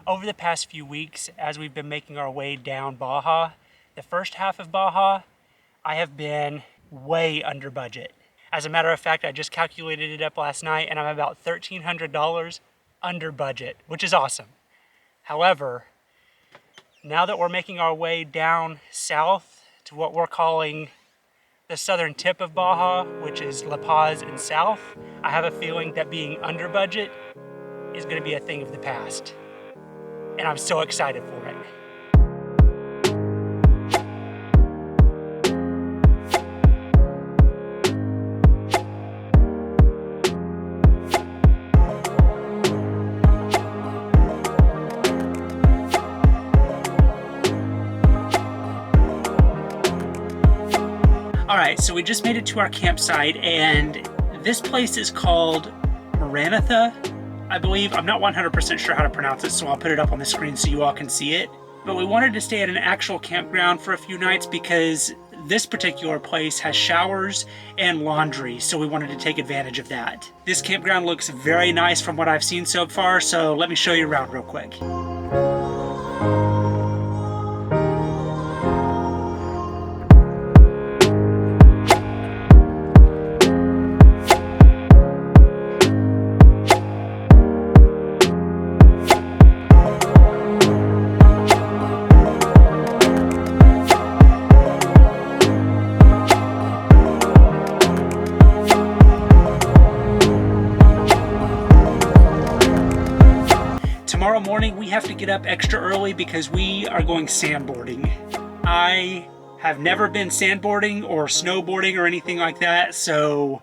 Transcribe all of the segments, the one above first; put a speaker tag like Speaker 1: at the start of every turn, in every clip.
Speaker 1: Over the past few weeks, as we've been making our way down Baja, the first half of Baja, I have been way under budget. As a matter of fact, I just calculated it up last night and I'm about $1,300 under budget, which is awesome. However, now that we're making our way down south to what we're calling the southern tip of Baja, which is La Paz and south, I have a feeling that being under budget is going to be a thing of the past. And I'm so excited for it. All right, so we just made it to our campsite, and this place is called Maranatha, I believe. I'm not 100% sure how to pronounce it, so I'll put it up on the screen so you all can see it. But we wanted to stay at an actual campground for a few nights because this particular place has showers and laundry, so we wanted to take advantage of that. This campground looks very nice from what I've seen so far, so let me show you around real quick. Tomorrow morning we have to get up extra early because we are going sandboarding. I have never been sandboarding or snowboarding or anything like that, so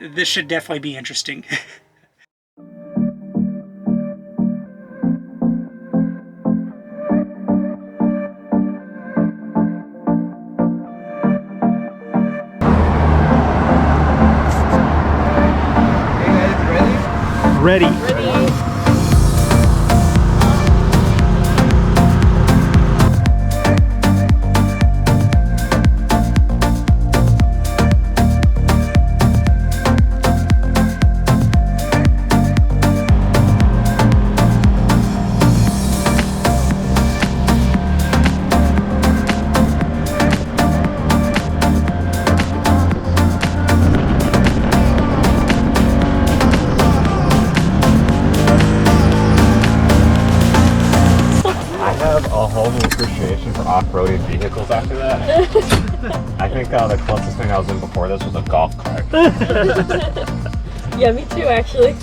Speaker 1: this should definitely be interesting.
Speaker 2: Hey guys, ready?
Speaker 1: Ready.
Speaker 3: A whole new appreciation for off-roading vehicles after that. I think the closest thing I was in before this was a golf cart.
Speaker 4: Yeah, me too, actually.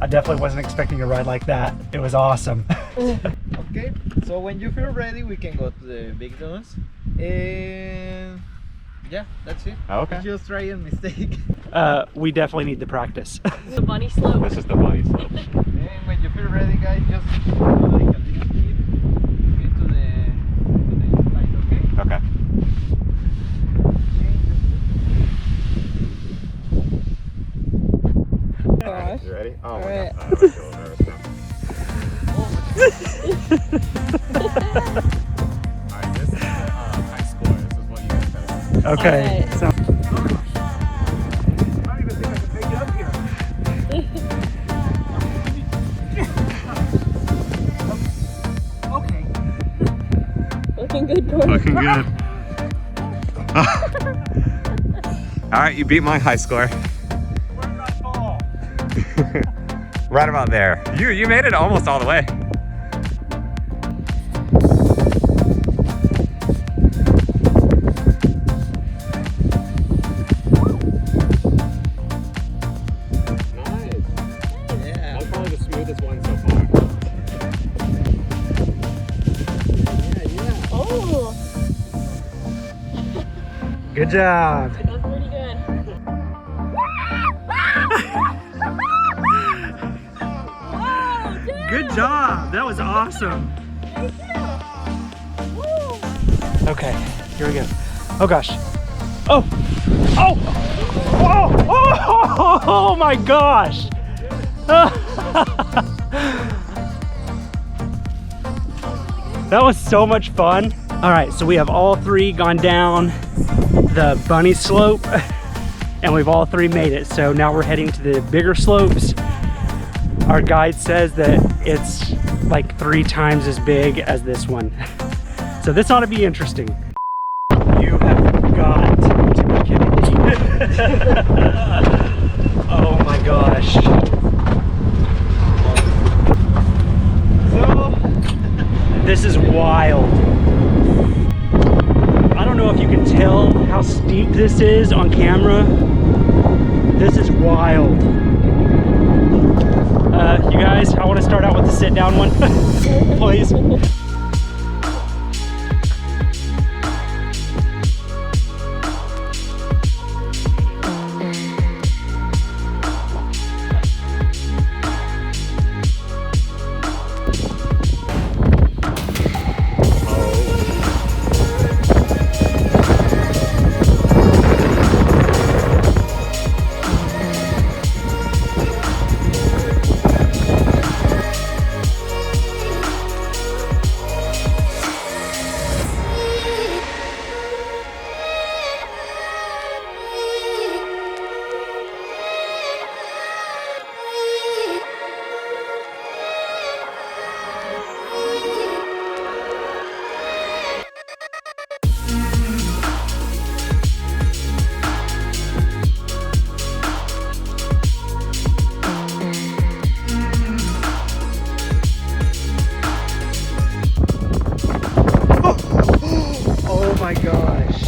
Speaker 1: I definitely wasn't expecting a ride like that. It was awesome.
Speaker 2: Okay, so when you feel ready, we can go to the big dunes. And yeah, that's it.
Speaker 3: Okay.
Speaker 2: Just try and mistake.
Speaker 1: We definitely need the practice.
Speaker 4: The bunny slope.
Speaker 3: This is the bunny slope.
Speaker 2: And when you feel ready, guys, just go like a little bit into the slide, okay?
Speaker 3: Okay.
Speaker 4: Gosh.
Speaker 3: You ready? Oh my
Speaker 4: Alright.
Speaker 3: god. I'm so nervous now. Alright, this is high score. This is what you guys said.
Speaker 1: Okay.
Speaker 4: Alright.
Speaker 1: So I don't even think I can make it up here. Okay.
Speaker 4: Looking good, Cory.
Speaker 3: Looking good. Alright, you beat my high score.
Speaker 1: Where did I fall?
Speaker 3: Right about there. You made it almost all the way. Nice.
Speaker 2: Yeah.
Speaker 3: That's probably the smoothest one so far.
Speaker 4: Oh,
Speaker 1: Good job.
Speaker 4: that was pretty good. Wow, dude.
Speaker 1: Good job. That was awesome.
Speaker 4: Thank you. Woo.
Speaker 1: Okay, here we go. Oh gosh. Oh! Oh! Oh! Oh, oh my gosh! That was so much fun. All right, so we have all three gone down the bunny slope and we've all three made it. So now we're heading to the bigger slopes. Our guide says that it's like 3 times as big as this one. So this ought to be interesting. You have got to be kidding me. Oh my gosh. So, this is wild. I don't know if you can tell how steep this is on camera. This is wild. You guys, I want to start out with the sit down one, please. Oh my gosh.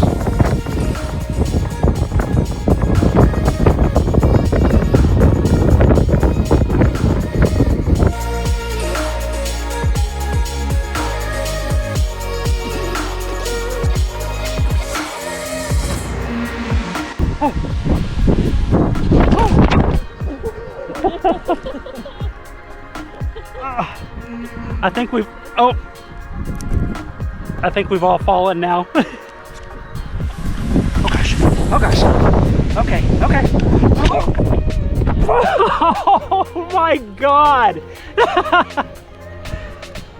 Speaker 1: I think we've, I think we've all fallen now. Oh gosh, oh gosh. Okay, okay. Oh my God.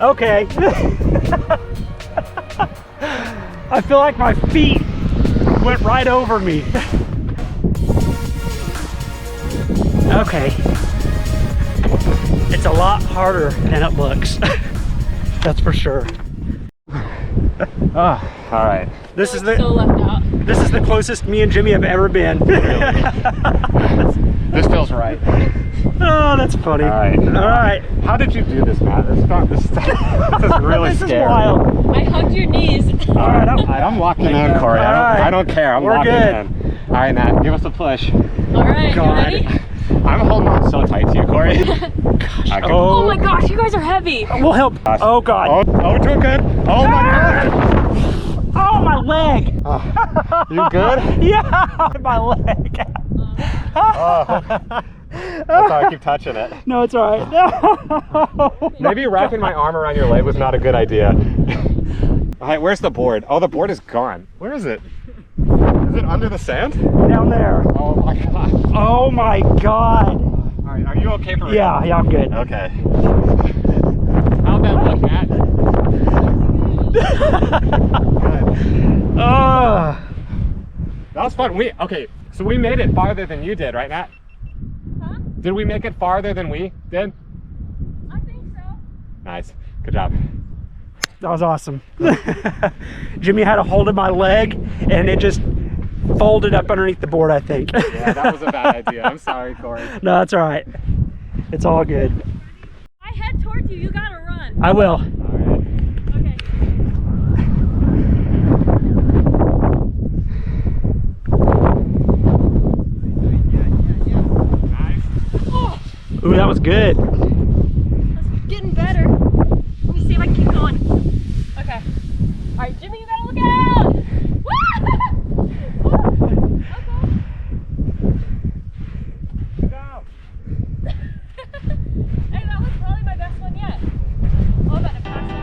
Speaker 1: Okay. I feel like my feet went right over me. Okay. It's a lot harder than it looks. That's for sure.
Speaker 3: All right.
Speaker 1: This is
Speaker 4: So left out.
Speaker 1: this is the closest me and Jimmy have ever been.
Speaker 3: This feels right.
Speaker 1: Oh, that's funny.
Speaker 3: All right.
Speaker 1: All right.
Speaker 3: How did you do this, Matt? This is really
Speaker 1: This is
Speaker 3: scary.
Speaker 1: wild.
Speaker 4: I hugged your knees.
Speaker 3: All right, I'm locking in, Cory. I don't care. I'm
Speaker 1: We're
Speaker 3: locking
Speaker 1: good.
Speaker 3: in. All right, Matt, give us a push.
Speaker 4: All right, you
Speaker 1: God.
Speaker 4: ready?
Speaker 3: I'm holding on so tight to you, Cory. Okay.
Speaker 4: Oh my gosh, you guys are heavy.
Speaker 1: We'll help. Oh God.
Speaker 3: Oh, we're doing good. Oh my God.
Speaker 1: Oh, my leg.
Speaker 3: You good?
Speaker 1: Yeah, my leg.
Speaker 3: Oh. That's how I keep touching it.
Speaker 1: No, it's all right. No.
Speaker 3: Maybe wrapping my arm around your leg was not a good idea. All right, where's the board? Oh, the board is gone. Where is it? Is it under the sand?
Speaker 1: Down there.
Speaker 3: Oh my God.
Speaker 1: Oh my God.
Speaker 3: All right, are you okay for real?
Speaker 1: Yeah, I'm good.
Speaker 3: Okay. How'd that look, Matt? That was fun. Okay, so we made it farther than you did, right, Matt?
Speaker 4: Huh?
Speaker 3: Did we make it farther than we did?
Speaker 4: I think so.
Speaker 3: Nice. Good job.
Speaker 1: That was awesome. Jimmy had a hold of my leg and it just folded up underneath the board, I think.
Speaker 3: Yeah, that was a bad idea. I'm sorry, Cory.
Speaker 1: No, that's all right. It's all good.
Speaker 4: I head towards you. You gotta run.
Speaker 1: I will.
Speaker 3: All right.
Speaker 4: Okay.
Speaker 3: Nice.
Speaker 4: Oh,
Speaker 1: Ooh, that was good.
Speaker 4: that's getting better. Let me see if I can keep going. Okay. All right, Jimmy, you gotta look out. Woo! Okay.
Speaker 3: Good job.
Speaker 4: Hey, that was probably my best one yet. Oh, I'm about to pass it.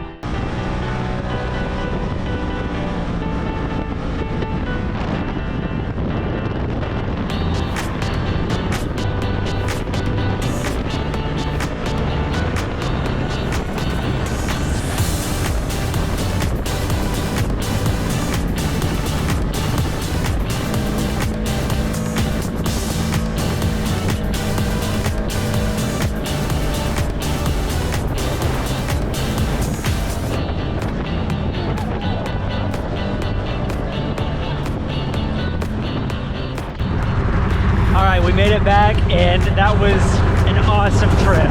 Speaker 1: and that was an awesome trip.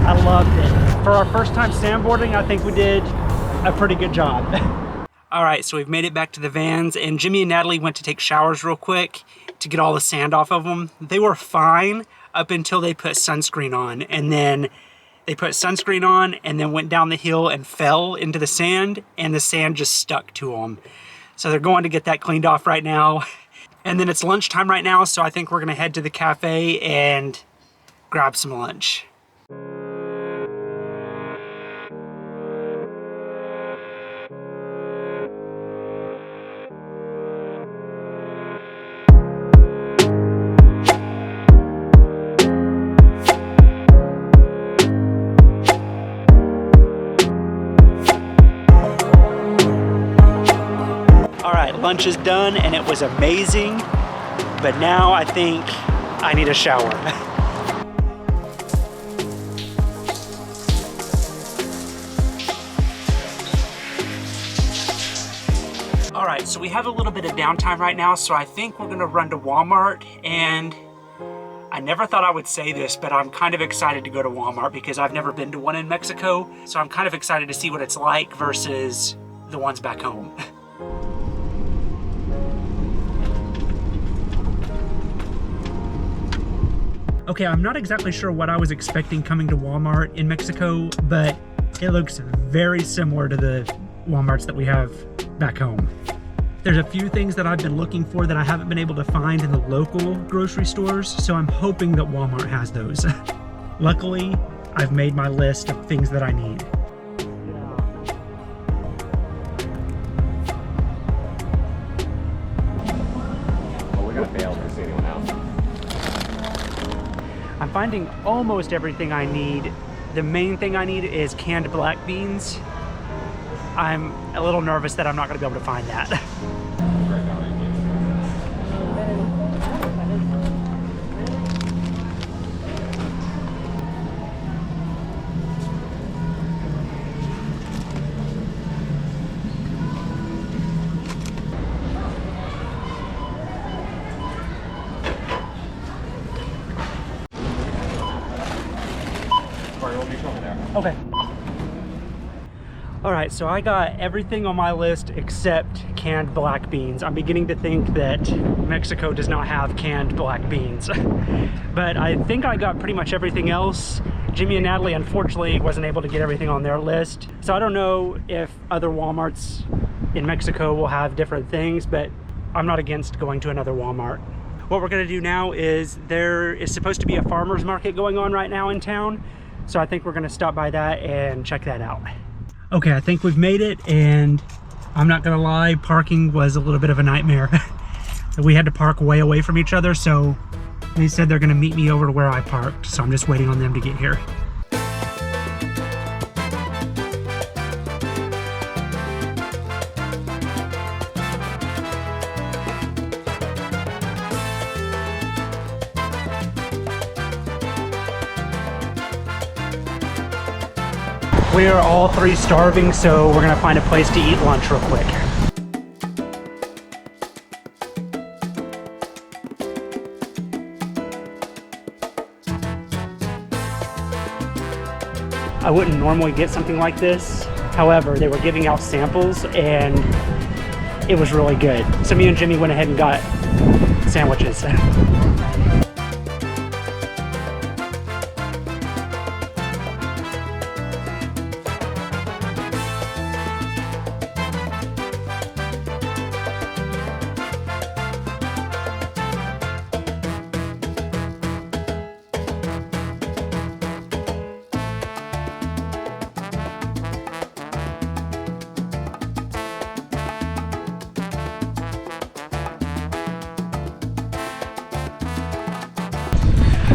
Speaker 1: I loved it. For our first time sandboarding, I think we did a pretty good job. All right, so we've made it back to the vans, and Jimmy and Natalie went to take showers real quick to get all the sand off of them. They were fine up until they put sunscreen on, and then they put sunscreen on and then went down the hill and fell into the sand, and the sand just stuck to them. So they're going to get that cleaned off right now. And then it's lunchtime right now, so I think we're gonna head to the cafe and grab some lunch. Lunch is done and it was amazing, but now I think I need a shower. All right, so we have a little bit of downtime right now, so I think we're gonna run to Walmart, and I never thought I would say this, but I'm kind of excited to go to Walmart because I've never been to one in Mexico, so I'm kind of excited to see what it's like versus the ones back home. Okay, I'm not exactly sure what I was expecting coming to Walmart in Mexico, but it looks very similar to the Walmarts that we have back home. There's a few things that I've been looking for that I haven't been able to find in the local grocery stores, so I'm hoping that Walmart has those. Luckily, I've made my list of things that I need.
Speaker 3: Well, we're gonna bail if we see anyone else.
Speaker 1: I'm finding almost everything I need. The main thing I need is canned black beans. I'm a little nervous that I'm not gonna be able to find that. Okay. All right, so I got everything on my list except canned black beans. I'm beginning to think that Mexico does not have canned black beans. But I think I got pretty much everything else. Jimmy and Natalie, unfortunately, wasn't able to get everything on their list. So I don't know if other Walmarts in Mexico will have different things, but I'm not against going to another Walmart. What we're gonna do now is there is supposed to be a farmer's market going on right now in town. So I think we're gonna stop by that and check that out. Okay, I think we've made it, and I'm not gonna lie, parking was a little bit of a nightmare. We had to park way away from each other, so they said they're gonna meet me over to where I parked, so I'm just waiting on them to get here. We are all three starving, so we're gonna find a place to eat lunch real quick. I wouldn't normally get something like this. However, they were giving out samples and it was really good. So me and Jimmy went ahead and got sandwiches.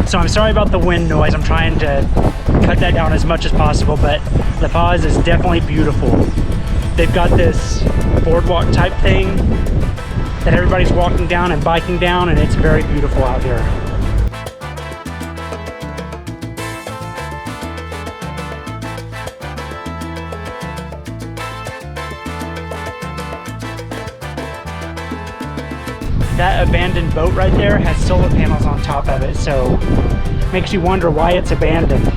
Speaker 1: So I'm sorry about the wind noise. I'm trying to cut that down as much as possible, but La Paz is definitely beautiful. They've got this boardwalk type thing that everybody's walking down and biking down, and it's very beautiful out here. that abandoned boat right there has solar panels on top of it, so makes you wonder why it's abandoned.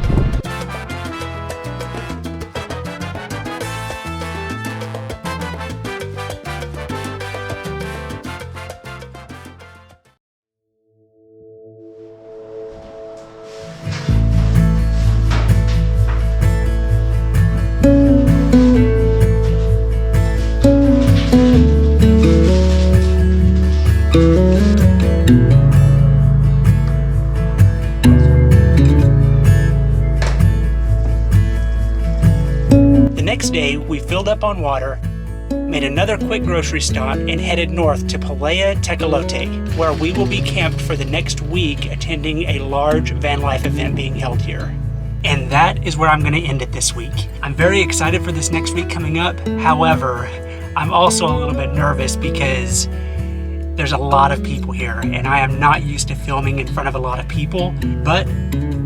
Speaker 1: Next day, we filled up on water, made another quick grocery stop, and headed north to Playa Tecolote, where we will be camped for the next week attending a large VanLife event being held here. And that is where I'm going to end it this week. I'm very excited for this next week coming up. However, I'm also a little bit nervous because there's a lot of people here and I am not used to filming in front of a lot of people, but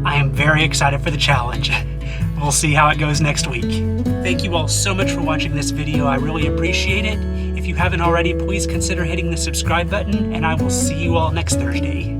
Speaker 1: I am very excited for the challenge. We'll see how it goes next week. Thank you all so much for watching this video. I really appreciate it. If you haven't already, please consider hitting the subscribe button, and I will see you all next Thursday.